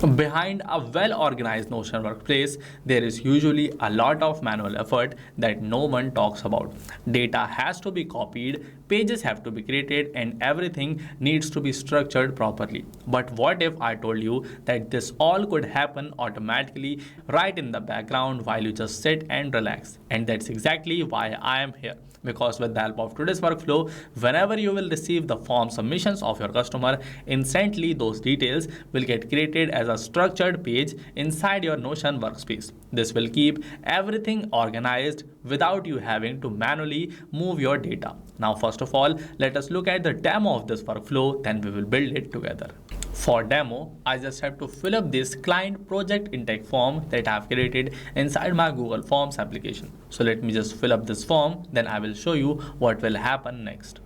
Behind a well-organized Notion workplace, there is usually a lot of manual effort that no one talks about. Data has to be copied, pages have to be created, and everything needs to be structured properly. But what if I told you that this all could happen automatically right in the background while you just sit and relax? And that's exactly why I am here. Because with the help of today's workflow, whenever you will receive the form submissions of your customer, instantly those details will get created as a structured page inside your Notion workspace. This will keep everything organized without you having to manually move your data. Now, first of all, let us look at the demo of this workflow, then we will build it together. For demo, I just have to fill up this client project intake form that I have created inside my Google Forms application. So let me just fill up this form, then I will show you what will happen next.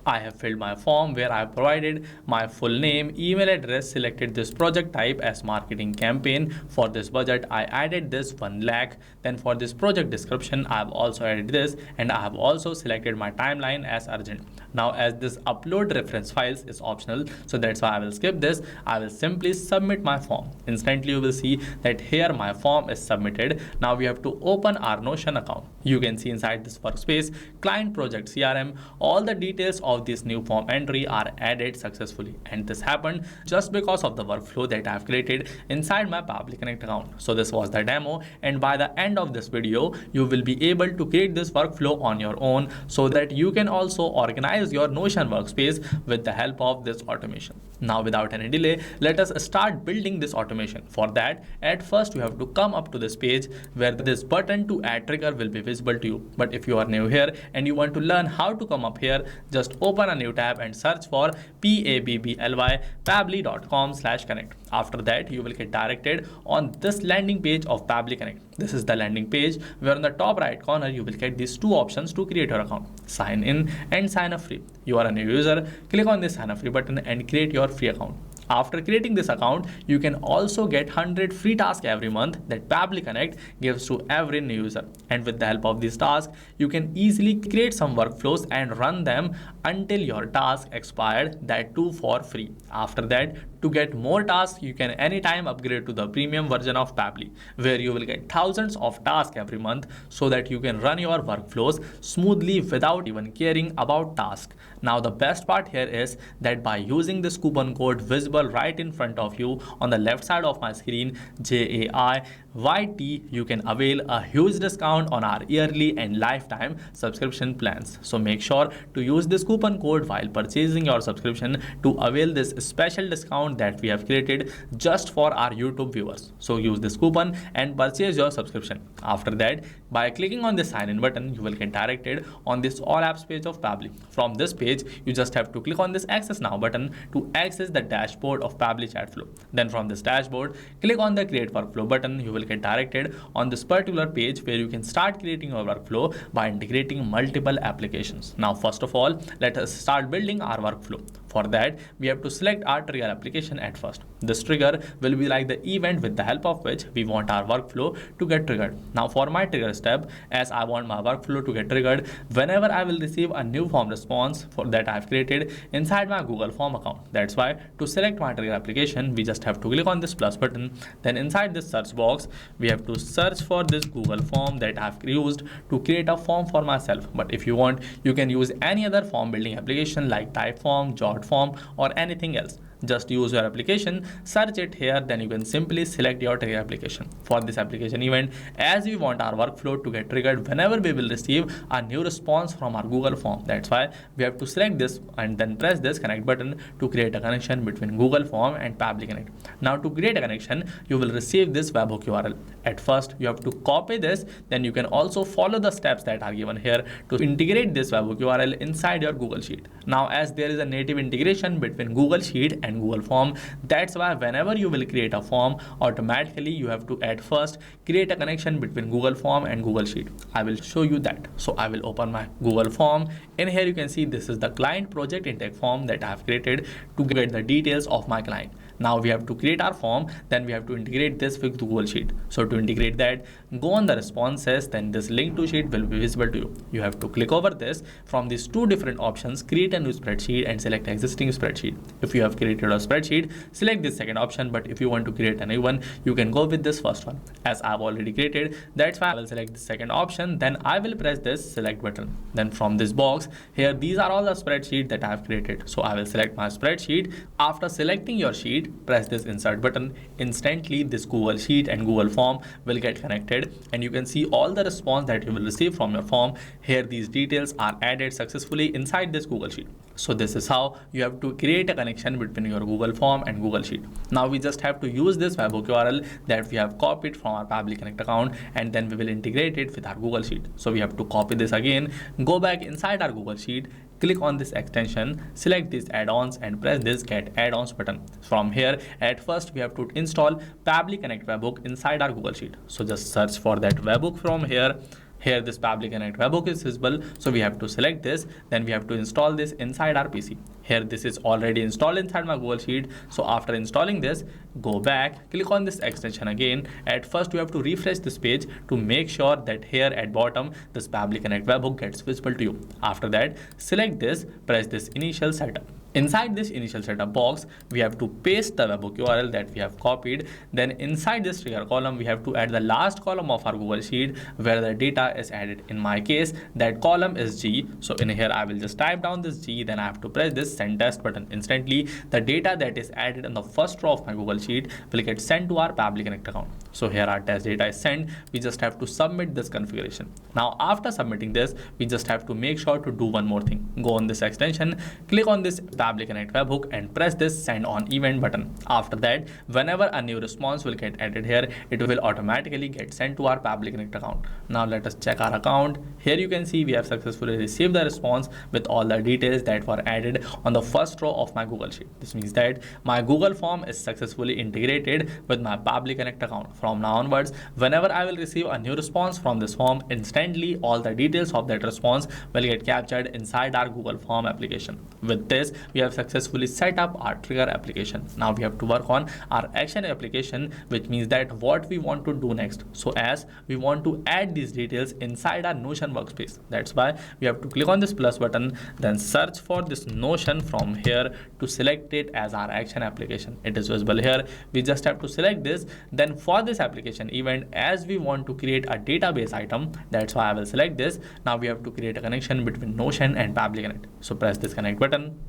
I have filled my form where I have provided my full name, email address, selected this project type as marketing campaign. For this budget, I added this 1 lakh. Then for this project description, I have also added this, and I have also selected my timeline as urgent. Now, as this upload reference files is optional, so that's why I will skip this. I will simply submit my form. Instantly, you will see that here my form is submitted. Now we have to open our Notion account. You can see inside this workspace, client project CRM, all the details of this new form entry are added successfully, and this happened just because of the workflow that I have created inside my Pabbly Connect account. So this was the demo, and by the end of this video you will be able to create this workflow on your own so that you can also organize your Notion workspace with the help of this automation. Now without any delay, let us start building this automation. For that, at first you have to come up to this page where this button to add trigger will be visible to you. But if you are new here and you want to learn how to come up here, just open a new tab and search for Pabbly pabbly.com/connect. After that, you will get directed on this landing page of Pabbly Connect. This is the landing page where on the top right corner you will get these two options to create your account: sign in and sign up free. You are a new user, click on this sign up free button and create your free account. After creating this account, you can also get 100 free tasks every month that Pabbly Connect gives to every new user. And with the help of these tasks, you can easily create some workflows and run them until your task expired, that too for free. After that, to get more tasks, you can anytime upgrade to the premium version of Pabbly, where you will get thousands of tasks every month so that you can run your workflows smoothly without even caring about tasks. Now the best part here is that by using this coupon code visible right in front of you on the left side of my screen, JAIYT, you can avail a huge discount on our yearly and lifetime subscription plans. So make sure to use this coupon code while purchasing your subscription to avail this special discount that we have created just for our YouTube viewers. So use this coupon and purchase your subscription. After that, by clicking on the sign in button, you will get directed on this all apps page of Pabbly. From this page, you just have to click on this access now button to access the dashboard of Pabbly chat flow. Then from this dashboard, click on the create workflow button. You will get directed on this particular page where you can start creating your workflow by integrating multiple applications. Now first of all, let us start building our workflow. For that, we have to select our trigger application at first. This trigger will be like the event with the help of which we want our workflow to get triggered. Now for my trigger step, as I want my workflow to get triggered whenever I will receive a new form response for that I have created inside my Google Form account. That's why to select my trigger application, we just have to click on this plus button. Then inside this search box, we have to search for this Google Form that I have used to create a form for myself. But if you want, you can use any other form building application like Typeform, Jotform, or anything else. Just use your application, search it here, then you can simply select your trigger application. For this application event, as we want our workflow to get triggered whenever we will receive a new response from our Google Form. That's why we have to select this and then press this connect button to create a connection between Google Form and Pabbly Connect. Now to create a connection, you will receive this webhook URL. At first, you have to copy this, then you can also follow the steps that are given here to integrate this webhook URL inside your Google Sheet. Now as there is a native integration between Google Sheet and Google Form, that's why whenever you will create a form, automatically you have to at first create a connection between Google Form and Google Sheet. I will show you that. So I will open my Google Form. In here you can see this is the client project intake form that I have created to get the details of my client. Now we have to create our form, then we have to integrate this with Google Sheet. So to integrate that, go on the responses, then this link to sheet will be visible to you. You have to click over this. From these two different options, create a new spreadsheet and select existing spreadsheet. If you have created a spreadsheet, select this second option, but if you want to create a new one, you can go with this first one. As I've already created, that's why I will select the second option, then I will press this select button. Then from this box here, these are all the spreadsheet that I have created. So I will select my spreadsheet. After selecting your sheet, press this insert button. Instantly this Google Sheet and Google Form will get connected, and you can see all the response that you will receive from your form. Here these details are added successfully inside this Google Sheet. So this is how you have to create a connection between your Google Form and Google Sheet. Now we just have to use this webhook URL that we have copied from our Pabbly Connect account, and then we will integrate it with our Google Sheet. So we have to copy this again, go back inside our Google Sheet, click on this extension, select these add-ons and press this get add-ons button. From here, at first we have to install Pabbly Connect webhook inside our Google Sheet. So just search for that webhook from here. Here this Pabbly Connect webhook is visible, so we have to select this, then we have to install this inside our PC. Here this is already installed inside my Google Sheet. So after installing this, go back, click on this extension again. At first you have to refresh this page to make sure that here at bottom this Pabbly Connect webhook gets visible to you. After that, select this, press this initial setup. Inside this initial setup box, we have to paste the webhook URL that we have copied. Then inside this trigger column, we have to add the last column of our Google Sheet where the data is added. In my case, that column is G. So in here, I will just type down this G, then I have to press this send test button. Instantly, the data that is added in the first row of my Google Sheet will get sent to our Pabbly Connect account. So here our test data is sent. We just have to submit this configuration. Now after submitting this, we just have to make sure to do one more thing. Go on this extension, click on this Pabbly Connect webhook and press this send on event button. After that, whenever a new response will get added here, it will automatically get sent to our Pabbly Connect account. Now let us check our account. Here you can see we have successfully received the response with all the details that were added on the first row of my Google Sheet. This means that my Google Form is successfully integrated with my Pabbly Connect account. From now onwards, whenever I will receive a new response from this form, instantly all the details of that response will get captured inside our Google Form application. With this, we have successfully set up our trigger application. Now we have to work on our action application, which means that what we want to do next. So as we want to add these details inside our Notion workspace, that's why we have to click on this plus button, then search for this Notion from here to select it as our action application. It is visible here. We just have to select this. Then for this application event, as we want to create a database item, that's why I will select this. Now we have to create a connection between Notion and Pabbly Connect. So press this connect button.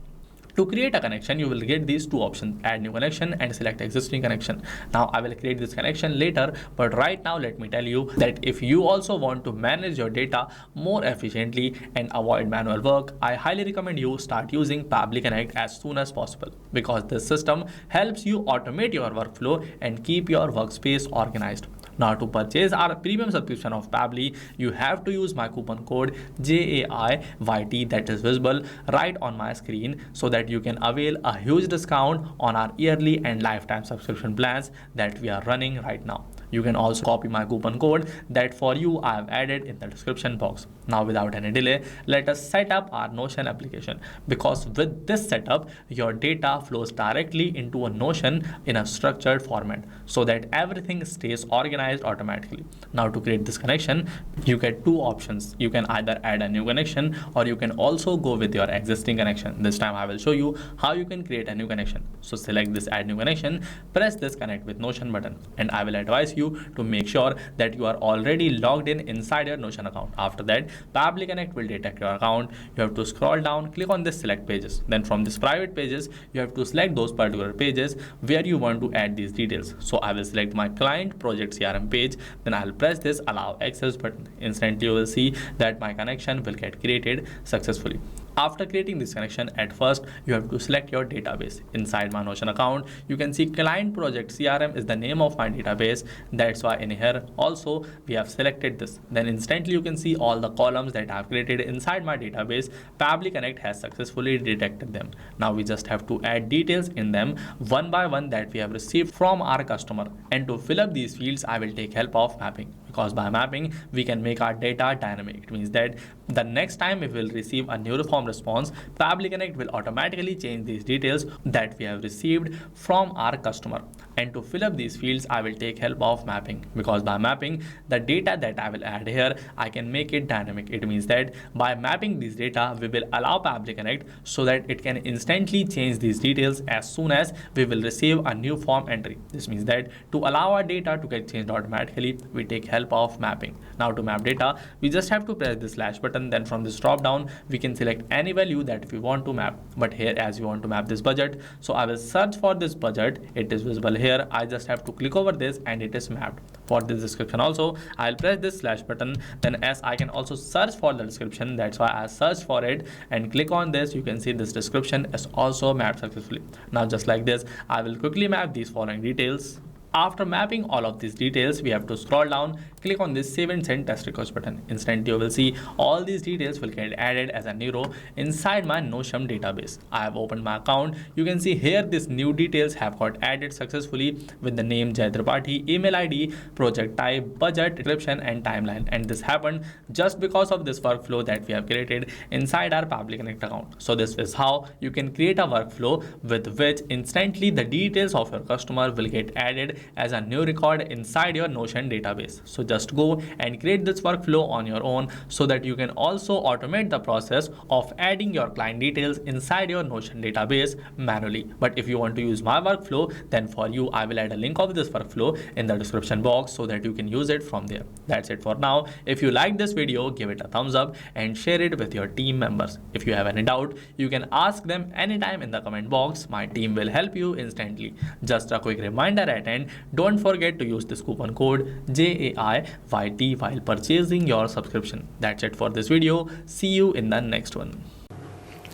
To create a connection, you will get these two options, add new connection and select existing connection. Now I will create this connection later, but right now let me tell you that if you also want to manage your data more efficiently and avoid manual work, I highly recommend you start using Pabbly Connect as soon as possible, because this system helps you automate your workflow and keep your workspace organized. Now to purchase our premium subscription of Pabbly, you have to use my coupon code JAIYT that is visible right on my screen, so that you can avail a huge discount on our yearly and lifetime subscription plans that we are running right now. You can also copy my coupon code that for you I have added in the description box. Now without any delay, let us set up our Notion application, because with this setup, your data flows directly into a Notion in a structured format so that everything stays organized automatically. Now to create this connection, you get two options. You can either add a new connection or you can also go with your existing connection. This time I will show you how you can create a new connection. So select this add new connection, press this connect with Notion button, and I will advise you to make sure that you are already logged in inside your Notion account. After that, Pabbly Connect will detect your account. You have to scroll down, click on this select pages. Then from this private pages, you have to select those particular pages where you want to add these details. So I will select my client project CRM page. Then I'll press this allow access button. Instantly you will see that my connection will get created successfully. After creating this connection, at first you have to select your database. Inside my Notion account, you can see client project CRM is the name of my database. That's why in here also we have selected this. Then instantly you can see all the columns that I have created inside my database. Pabbly Connect has successfully detected them. Now we just have to add details in them one by one that we have received from our customer. And to fill up these fields, I will take help of mapping, because by mapping, we can make our data dynamic. It means that the next time we will receive a new form response, Pabbly Connect will automatically change these details that we have received from our customer. And to fill up these fields, I will take help of mapping, because by mapping the data that I will add here, I can make it dynamic. It means that by mapping these data, we will allow Pabbly Connect so that it can instantly change these details as soon as we will receive a new form entry. This means that to allow our data to get changed automatically, we take help of mapping. Now to map data, we just have to press the slash button. Then from this drop down, we can select any value that we want to map. But here, as we want to map this budget, so I will search for this budget. It is visible here. I just have to click over this and it is mapped. For this description also, I'll press this slash button. Then as I can also search for the description, that's why I searched for it and click on this. You can see this description is also mapped successfully. Now just like this, I will quickly map these following details. After mapping all of these details, we have to scroll down, click on this save and send test request button. Instantly you will see all these details will get added as a new row inside my Notion database. I have opened my account. You can see here these new details have got added successfully with the name Jai Tripathi, email ID, project type, budget, description and timeline. And this happened just because of this workflow that we have created inside our Pabbly Connect account. So this is how you can create a workflow with which instantly the details of your customer will get added as a new record inside your Notion database. So just go and create this workflow on your own so that you can also automate the process of adding your client details inside your Notion database manually. But if you want to use my workflow, then for you, I will add a link of this workflow in the description box so that you can use it from there. That's it for now. If you like this video, give it a thumbs up and share it with your team members. If you have any doubt, you can ask them anytime in the comment box. My team will help you instantly. Just a quick reminder at end, don't forget to use this coupon code JAIYT while purchasing your subscription. That's it for this video. See you in the next one.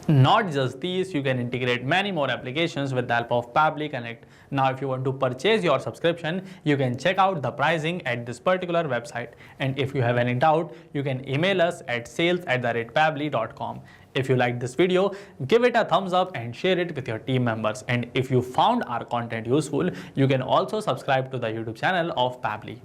Not just these, you can integrate many more applications with the help of Pabbly Connect. Now, if you want to purchase your subscription, you can check out the pricing at this particular website. And if you have any doubt, you can email us at sales@pabbly.com. If you like this video, give it a thumbs up and share it with your team members. And if you found our content useful, you can also subscribe to the YouTube channel of Pabbly.